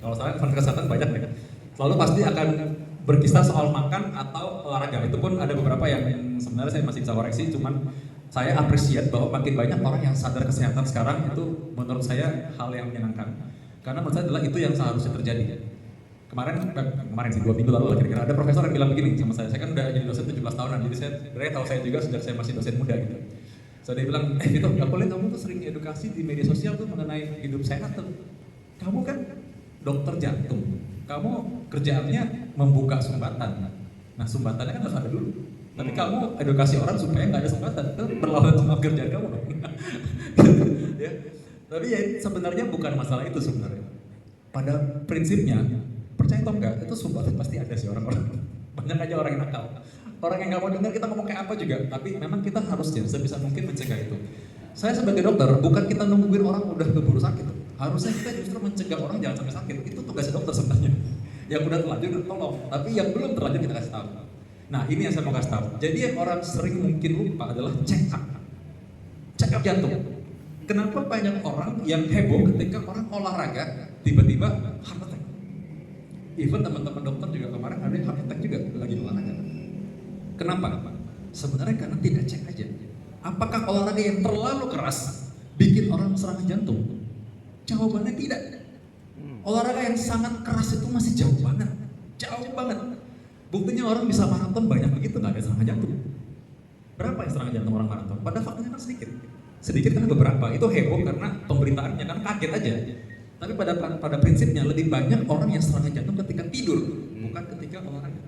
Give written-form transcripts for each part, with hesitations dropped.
Kalau saya teman kesehatan banyak nih. Selalu pasti akan berkisah soal makan atau olahraga. Itu pun ada beberapa yang sebenarnya saya masih bisa koreksi, cuman saya appreciate bahwa makin banyak orang yang sadar kesehatan sekarang. Itu menurut saya hal yang menyenangkan. Karena menurut saya adalah itu yang seharusnya terjadi. Kemarin sih 2 minggu lalu lah kira-kira ada profesor yang bilang begini sama saya kan udah jadi dosen 17 tahunan, jadi saya sebenarnya tahu saya juga sejak saya masih dosen muda gitu. So dia bilang, gitu, aku lihat kamu tuh sering edukasi di media sosial tuh mengenai hidup sehat tuh. Kamu kan dokter jantung, kamu kerjaannya membuka sumbatan. Nah sumbatannya kan harus ada dulu. Tapi kamu edukasi orang supaya nggak ada sumbatan, itu berlawan sama kerjaan kamu dong. Ya. Tapi ya sebenarnya bukan masalah itu sebenarnya. Pada prinsipnya, percaya atau enggak, itu sumbatan pasti ada sih orang-orang. Banyak aja orang yang nakal. Orang yang nggak mau dengar kita ngomong kayak apa juga, tapi memang kita harusnya sebisa mungkin mencegah itu. Saya sebagai dokter, bukan kita nungguin orang udah keburu sakit. Harusnya kita justru mencegah orang jangan sampai sakit. Itu tugasnya dokter sebenarnya. Yang udah terlanjur kita tolong, tapi yang belum terlanjur kita kasih tahu. Nah ini yang saya mau kasih tahu. Jadi yang orang sering mungkin lupa adalah check up jantung. Kenapa banyak orang yang heboh ketika orang olahraga tiba-tiba heart attack? Even teman-teman dokter juga kemarin ada yang heart attack juga lagi olahraga. Kenapa? Sebenarnya karena tidak cek aja. Apakah olahraga yang terlalu keras bikin orang serangan jantung? Jawabannya tidak. Olahraga yang sangat keras itu masih jauh banget. Jauh banget. Buktinya orang bisa maraton banyak begitu nggak ada serangan jantung. Berapa yang serangan jantung orang maraton? Pada faktanya kan sedikit. Sedikit kan beberapa. Itu heboh karena pemberitaannya kan kaget aja. Tapi pada prinsipnya lebih banyak orang yang serangan jantung ketika tidur, bukan ketika olahraga.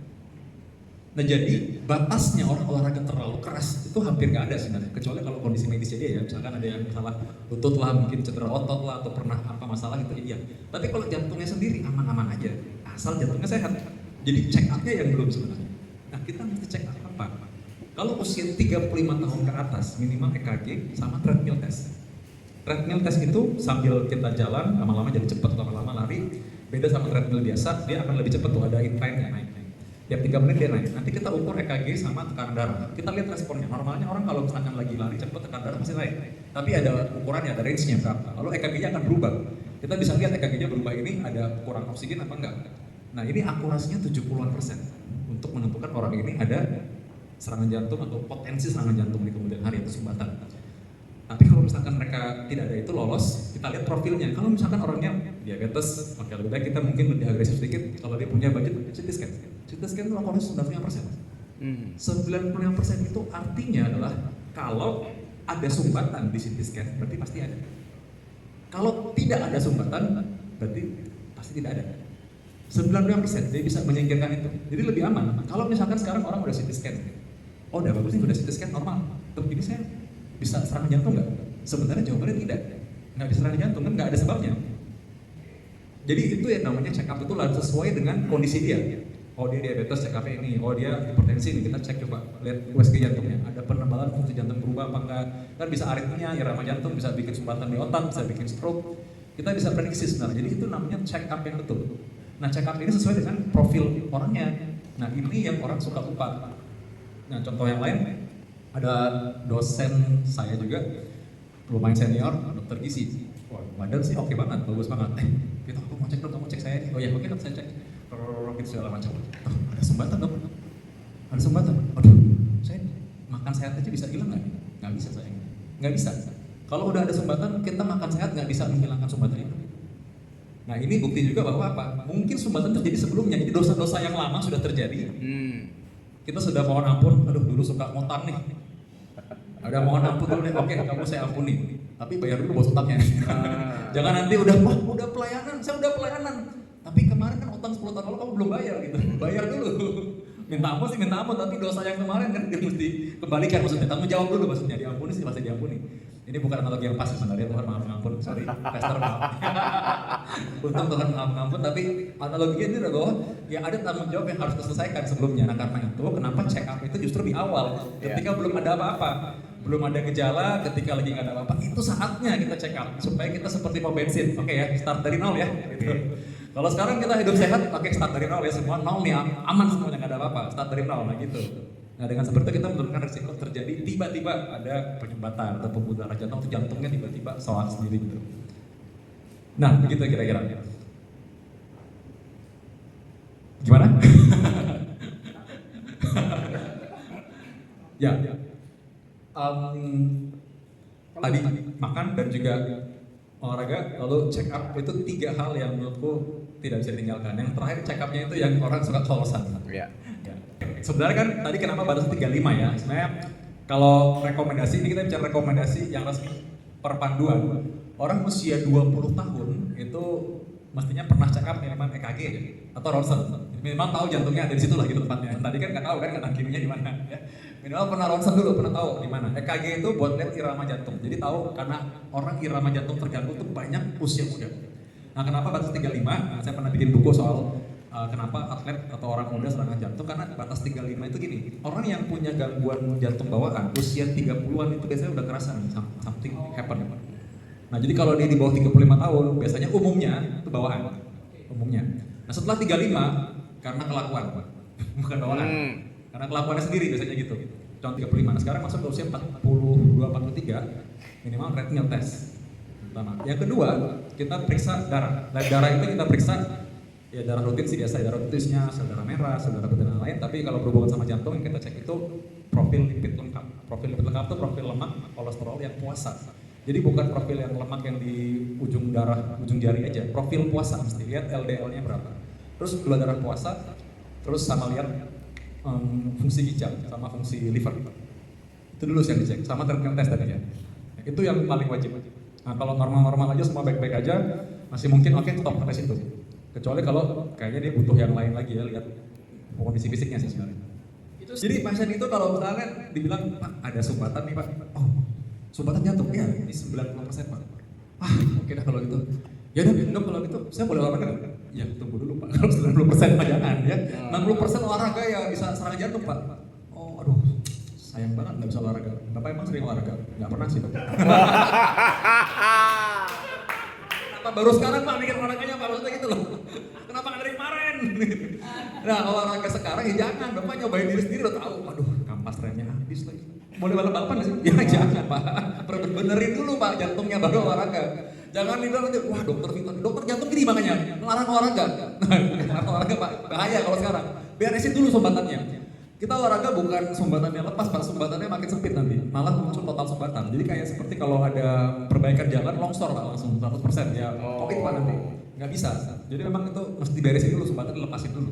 Nah jadi batasnya orang olahraga terlalu keras itu hampir nggak ada sebenarnya, kecuali kalau kondisi medisnya dia ya, misalkan ada yang salah lutut lah, mungkin cedera otot lah, atau pernah apa masalah gitu iya. Tapi kalau jantungnya sendiri aman-aman aja, asal jantungnya sehat. Jadi check up-nya yang belum sebenarnya. Nah kita mesti check up apa? Kalau usia 35 tahun ke atas minimal EKG sama treadmill test. Treadmill test itu sambil kita jalan lama-lama jadi cepat, lama-lama lari. Beda sama treadmill biasa, dia akan lebih cepat tuh, ada incline-nya naik. Tiap 3 menit dia naik. Nanti kita ukur EKG sama tekanan darah. Kita lihat responnya. Normalnya orang kalau misalkan lagi lari cepat tekanan darah pasti naik. Tapi ada ukurannya, ada range-nya berapa. Lalu EKG-nya akan berubah. Kita bisa lihat EKG-nya berubah ini ada kurang oksigen apa enggak. Nah ini akurasinya 70-an% untuk menentukan orang ini ada serangan jantung atau potensi serangan jantung di kemudian hari atau sumbatan. Tapi kalau misalkan mereka tidak ada itu lolos, kita lihat profilnya. Kalau misalkan orangnya diabetes, maka lebih baik kita mungkin lebih agresif sedikit. Kalau dia punya budget CT scan. CT scan itu akurasi 95%. 95% itu artinya adalah kalau ada sumbatan di CT scan, berarti pasti ada. Kalau tidak ada sumbatan, berarti pasti tidak ada. 95% dia bisa menyingkirkan itu. Jadi lebih aman. Kalau misalkan sekarang orang udah CT scan, oh udah bagus nih udah CT scan normal. Terus ini saya bisa serangan jantung nggak? Sebenarnya jawabannya tidak. Nggak bisa serangan jantung kan nggak ada sebabnya. Jadi itu yang namanya check up itu harus sesuai dengan kondisi dia. Oh dia diabetes, check up ini. Oh dia hipertensi, nih kita cek coba lihat USG jantungnya. Ada penebalan fungsi jantung berubah apa enggak? Kan bisa aritmia, irama jantung, bisa bikin sumbatan di otak, bisa bikin stroke. Kita bisa prediksi sebenarnya. Jadi itu namanya check up yang betul. Nah check up ini sesuai dengan profil orangnya. Nah ini yang orang suka lupa. Nah contoh yang lain, ada dosen saya juga lumayan senior, dokter gizi. Wah, badan sih oke banget, bagus banget. Gitu, aku mau cek dong, kamu cek saya nih. Oh ya, oke dong, saya cek. Gitu segala macam. Oh, ada sumbatan dong. Ada sumbatan. Aduh, saya makan sehat aja bisa hilang nggak? Nggak bisa sayang. Nggak bisa. Kalau udah ada sumbatan, kita makan sehat nggak bisa menghilangkan sumbatan itu. Nah ini bukti juga bahwa apa? Mungkin sumbatan terjadi sebelumnya. Jadi dosa-dosa yang lama sudah terjadi. Kita sudah mohon ampun. Aduh, dulu suka ngutang nih. Udah mohon ampun dulu deh, oke kamu saya ampuni. Tapi bayar dulu bos utangnya. Jangan nanti udah pelayanan, saya udah pelayanan. Tapi kemarin kan utang 10 tahun lalu kamu belum bayar gitu. Bayar dulu. Minta ampun sih minta ampun, tapi dosa yang kemarin kan dia mesti kembalikan maksudnya. Tanggung jawab dulu maksudnya, diampuni sih pasti diampuni. Ini bukan analogi yang pas sebenarnya, Tuhan maaf mengampun, sorry, pastor maaf. Untung Tuhan maaf mengampun, tapi analoginya ini adalah bahwa ya ada tanggung jawab yang harus diselesaikan sebelumnya. Nah karena itu kenapa check up itu justru di awal, ketika belum ada apa-apa. Belum ada gejala, ketika lagi nggak ada apa-apa, itu saatnya kita check up supaya kita seperti mau bensin, oke ya, start dari nol ya. Gitu. Kalau sekarang kita hidup sehat, pakai start dari nol ya, semua nol nih, aman semuanya nggak ada apa-apa, start dari nol, nah gitu. Nah dengan seperti itu kita menurunkan risiko terjadi tiba-tiba ada penyumbatan atau pembuluh darah jantung, jantungnya tiba-tiba soal sendiri gitu. Nah begitu kira-kira. Ya, tadi makan dan juga olahraga, lalu check up itu 3 hal yang menurutku tidak bisa ditinggalkan. Yang terakhir check upnya itu yang orang suka kolosan. Iya. Ya. Sebenarnya kan tadi kenapa batas 35 ya? Sebenarnya kalau rekomendasi, ini kita bicara rekomendasi yang resmi per panduan. Orang usia 20 tahun itu mestinya pernah check up minimal EKG atau ronsen. Minimal tahu jantungnya ada di situ lah gitu tempatnya. Tadi kan nggak tahu kan kanan kirinya di mana ya. Minimal pernah ronsen dulu, pernah tahu di mana. EKG itu buat lihat irama jantung. Jadi tahu karena orang irama jantung terganggu itu banyak usia muda. Nah, kenapa batas 35? Nah, saya pernah bikin buku soal kenapa atlet atau orang muda serangan jantung, karena batas 35 itu gini. Orang yang punya gangguan jantung bawaan usia 30-an itu biasanya udah kerasa nih something happen. Nah, jadi kalau dia di bawah 35 tahun, biasanya umumnya itu bawaan. Umumnya. Nah, setelah 35 karena kelakuan, bukan bawaan. Karena kelakuannya sendiri biasanya gitu. Contoh 35. Nah, sekarang masuk ke usia 42 43 minimal retinal test. Pertama. Yang kedua, kita periksa darah. Nah, darah itu kita periksa ya darah rutin sih biasa, darah rutin isinya sel darah merah, sel darah putih dan lain. Tapi kalau berhubungan sama jantung yang kita cek itu profil lipid lengkap. Profil lipid lengkap itu profil lemak, kolesterol yang puasa. Jadi bukan profil yang lemak yang di ujung darah, ujung jari aja. Profil puasa mesti lihat LDL-nya berapa. Terus gula darah puasa, terus sama lihat fungsi ginjal sama fungsi liver. Itu dulu yang dicek. Sama treatment test tadi ya. Itu yang paling wajib. Nah, kalau normal-normal aja semua baik-baik aja, masih mungkin oke stop sampai situ. Kecuali kalau kayaknya dia butuh yang lain lagi ya, lihat kondisi fisiknya sih sebenarnya. Jadi pasien itu kalau misalnya dibilang, Pak ada sumbatan nih Pak, oh sumbatan jantung, ya ini 90% Pak. Oke dah kalau gitu. Ya udah dok kalau gitu, saya boleh olahraga nggak? Ya tunggu dulu Pak, kalau 90% Pak jangan ya. 60% olahraga ya bisa serangan jantung Pak. Oh aduh, sayang banget nggak bisa olahraga. Bapak emang sering olahraga? Nggak pernah sih Pak. Kenapa baru sekarang Pak mikir olahraganya Pak, maksudnya gitu loh. Kenapa nggak dari kemarin? Nah olahraga sekarang ya jangan, Bapak nyobain diri sendiri udah tahu. Aduh, kampas remnya habis lagi. Boleh balap-balapan nggak sih? Ya jangan Pak, benerin dulu Pak jantungnya baru olahraga. Jangan dibilang nanti, wah dokter jantung gini makanya, melarang olahraga. Melarang olahraga Pak, bahaya kalau sekarang. Beresin dulu sumbatannya. Kita olahraga bukan sumbatannya lepas Pak, sumbatannya makin sempit nanti. Malah muncul total sumbatan. Jadi kayak seperti kalau ada perbaikan jalan, longsor Pak langsung 100% ya. Covid Pak nanti. Nggak bisa. Jadi memang itu mesti beresin dulu, sumbatan dilepasin dulu.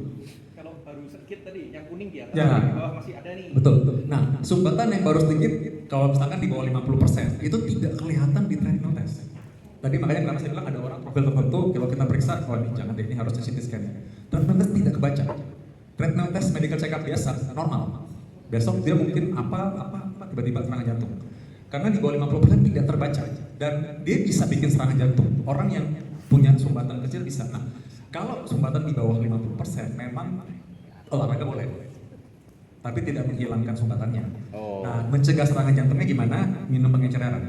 Kalau baru sedikit tadi, yang kuning di atas, Ya. di bawah masih ada nih. Betul. Nah, sumbatan yang baru sedikit, kalau misalkan di bawah 50%, itu tidak kelihatan di treadmill test. Tadi makanya kenapa saya bilang ada orang profil tertentu, kalau kita periksa, oh ini jangan deh, ini harusnya CT scan. Treadmill test tidak kebaca. Treadmill test medical check up biasa, normal. Besok dia mungkin apa tiba-tiba serangan jantung. Karena di bawah 50% tidak terbaca. Dan dia bisa bikin serangan jantung. Orang yang punya sumbatan kecil bisa. Nah, kalau sumbatan di bawah 50% memang olahraga boleh. Tapi tidak menghilangkan sumbatannya. Nah, mencegah serangan jantungnya gimana? Minum pengencer darah.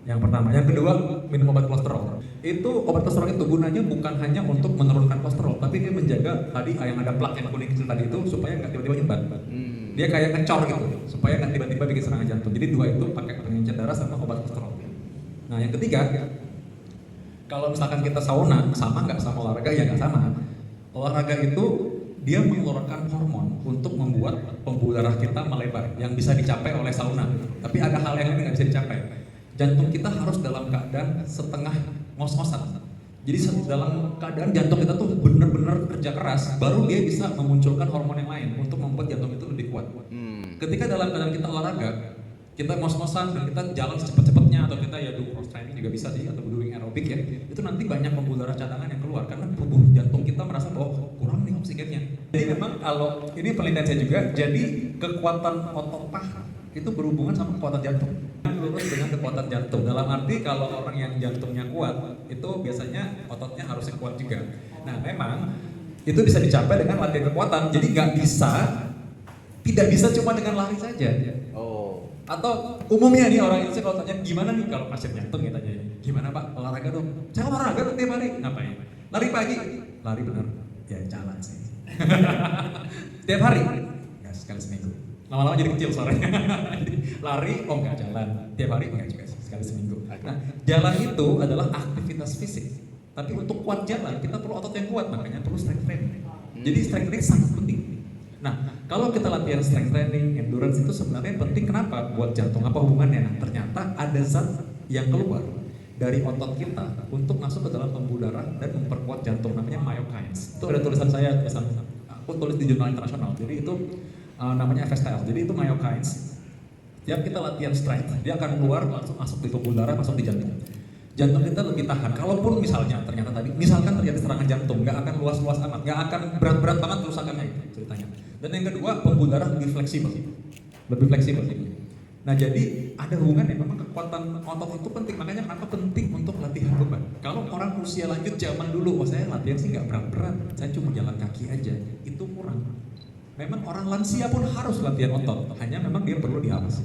Yang pertama, yang kedua minum obat kolesterol. Itu obat kolesterol itu gunanya bukan hanya untuk menurunkan kolesterol, tapi dia menjaga tadi yang ada plak yang kuning kecil tadi itu supaya nggak tiba-tiba nyebar. Dia kayak ngecor gitu, supaya nggak tiba-tiba bikin serangan jantung. Jadi dua itu pakai pengencer darah sama obat kolesterol. Nah yang ketiga, kalau misalkan kita sauna sama nggak sama olahraga ya nggak sama. Olahraga itu dia mengeluarkan hormon untuk membuat pembuluh darah kita melebar yang bisa dicapai oleh sauna. Tapi ada hal yang lain nggak bisa dicapai. Jantung kita harus dalam keadaan setengah ngos-ngosan. Jadi dalam keadaan jantung kita tuh benar-benar kerja keras, baru dia bisa memunculkan hormon yang lain untuk membuat jantung itu lebih kuat. Ketika dalam keadaan kita olahraga, kita ngos-ngosan dan kita jalan secepat-cepatnya atau kita ya do cross training juga bisa sih atau doing aerobik ya, itu nanti banyak pembuluh darah cadangan yang keluar karena tubuh jantung kita merasa bahwa kurang nih oksigennya. Jadi memang kalau ini penelitian saya juga, jadi kekuatan otot paha itu berhubungan sama kekuatan jantung. Lurus dengan kekuatan jantung. Dalam arti kalau orang yang jantungnya kuat, itu biasanya ototnya harusnya kuat juga. Nah memang itu bisa dicapai dengan latihan kekuatan. Jadi tidak bisa cuma dengan lari saja. Atau umumnya nih orang Indonesia kalau tanya gimana nih kalau pasien jantung ya tanya, gimana Pak olahraga dong? Saya olahraga tuh tiap hari. Ngapain? Lari pagi. Lari benar. Ya jalan sih. Tiap hari? Ya sekali seminggu. Lama-lama jadi kecil suaranya. Lari, oh enggak jalan. Tiap hari enggak juga sekali seminggu. Nah, jalan itu adalah aktivitas fisik. Tapi untuk kuat jalan, kita perlu otot yang kuat, makanya perlu strength training. Jadi strength training sangat penting. Nah, Kalau kita latihan strength training, endurance itu sebenarnya penting. Kenapa? Buat jantung. Apa hubungannya? Nah, ternyata ada zat yang keluar dari otot kita untuk masuk ke dalam pembuluh darah dan memperkuat jantung, namanya myokines. Itu ada tulisan saya, aku tulis di jurnal internasional. Jadi itu namanya FSKL. Jadi itu myokines. Tiap kita latihan strength, dia akan keluar langsung masuk di pembuluh darah, masuk di jantung. Jantung kita lebih tahan. Kalaupun misalnya ternyata tadi, misalkan terjadi serangan jantung, nggak akan luas-luas amat, nggak akan berat-berat banget kerusakannya itu ceritanya. Dan yang kedua, pembuluh darah lebih fleksibel, lebih fleksibel. Nah jadi ada hubungannya. Memang kekuatan otot itu penting. Makanya kenapa penting untuk latihan beban. Kalau orang usia lanjut zaman dulu, saya latihan sih nggak berat-berat, saya cuma jalan kaki aja, itu kurang. Memang orang lansia pun harus latihan otot, hanya memang dia perlu diawasi.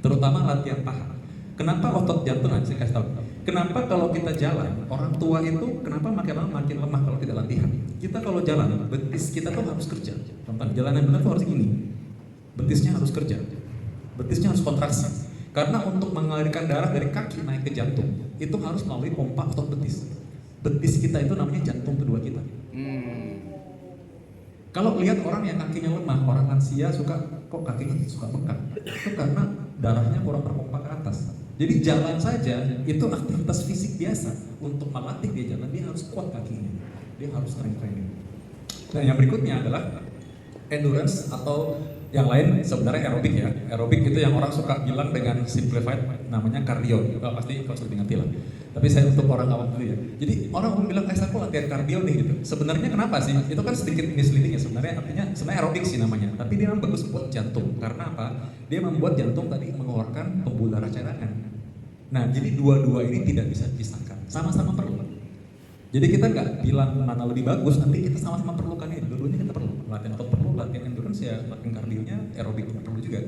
Terutama latihan paha. Kenapa otot jantung? Saya kasih tahu. Kenapa kalau kita jalan, orang tua itu kenapa makin lama makin lemah kalau tidak latihan? Kita kalau jalan, betis kita tuh harus kerja. Contoh, jalan yang benar tuh harus gini. Betisnya harus kerja. Betisnya harus kontraksi. Karena untuk mengalirkan darah dari kaki naik ke jantung, itu harus melalui pompa otot betis. Betis kita itu namanya jantung kedua kita. Kalau lihat orang yang kakinya lemah, orang lansia suka kok kakinya suka bengkak, itu karena darahnya kurang terpompa ke atas. Jadi jalan saja itu aktivitas fisik biasa. Untuk melatih dia jalan, dia harus kuat kakinya, dia harus strength training. Nah yang berikutnya adalah endurance atau yang lain sebenarnya aerobik ya. Aerobik itu yang orang suka bilang dengan simplified namanya cardio. Pasti kau sudah ngerti lah. Tapi saya untuk orang awam dulu ya. Jadi orang bilang, saya kok latihan kardio nih gitu. Sebenarnya kenapa sih? Itu kan sedikit misleading ya sebenarnya. Artinya sebenarnya aerobik sih namanya. Tapi dia memang bagus buat jantung. Karena apa? Dia membuat jantung tadi mengeluarkan pembuluh darah cadangan. Nah, jadi dua-dua ini tidak bisa dipisahkan. Sama-sama perlu. Jadi kita nggak bilang mana lebih bagus, nanti kita sama-sama perlukan ini. Dua-duanya kita perlu. Latihan otot perlu, latihan endurance ya, latihan kardionya, aerobik perlu juga.